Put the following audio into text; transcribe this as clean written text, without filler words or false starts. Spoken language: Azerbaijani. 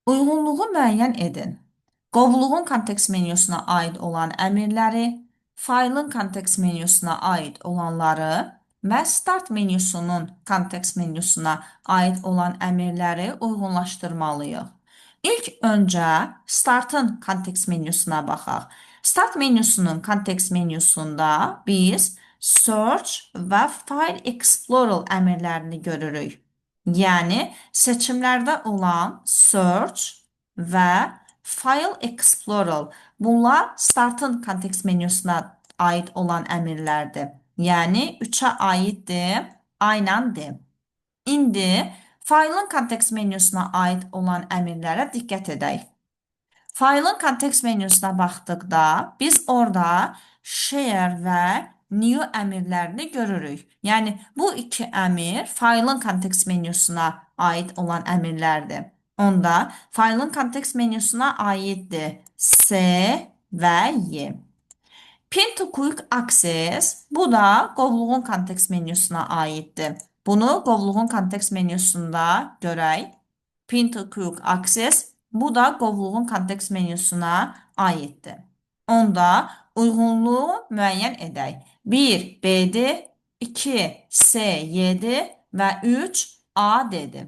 Uyğunluğu müəyyən edin. Qovluğun kontekst menyusuna aid olan əmrləri, faylın kontekst menyusuna aid olanları və start menyusunun kontekst menyusuna aid olan əmrləri uyğunlaşdırmalıyıq. İlk öncə startın kontekst menyusuna baxaq. Start menyusunun kontekst menyusunda biz search və file explorer əmrlərini görürük. Yəni, seçimlərdə olan search və file explorer bunlar startın kontekst menyusuna aid olan əmrlərdir. Yəni, 3-ə aiddir, aynandır. İndi faylın kontekst menyusuna aid olan əmrlərə diqqət edək. Faylın kontekst menyusuna baxdıqda biz orada share və new əmrlərini görürük. Yəni, bu iki əmr faylın kontekst menyusuna aid olan əmrlərdir. Onda faylın kontekst menyusuna aiddir C və Y. Pin to quick access bu da qovluğun kontekst menyusuna aiddir. Bunu qovluğun kontekst menyusunda görək. Pin to quick access bu da qovluğun kontekst menyusuna aiddir. Onda uyğunluğu müəyyən edək. 1 B-dir, 2 C Y-dir və 3 A-dir.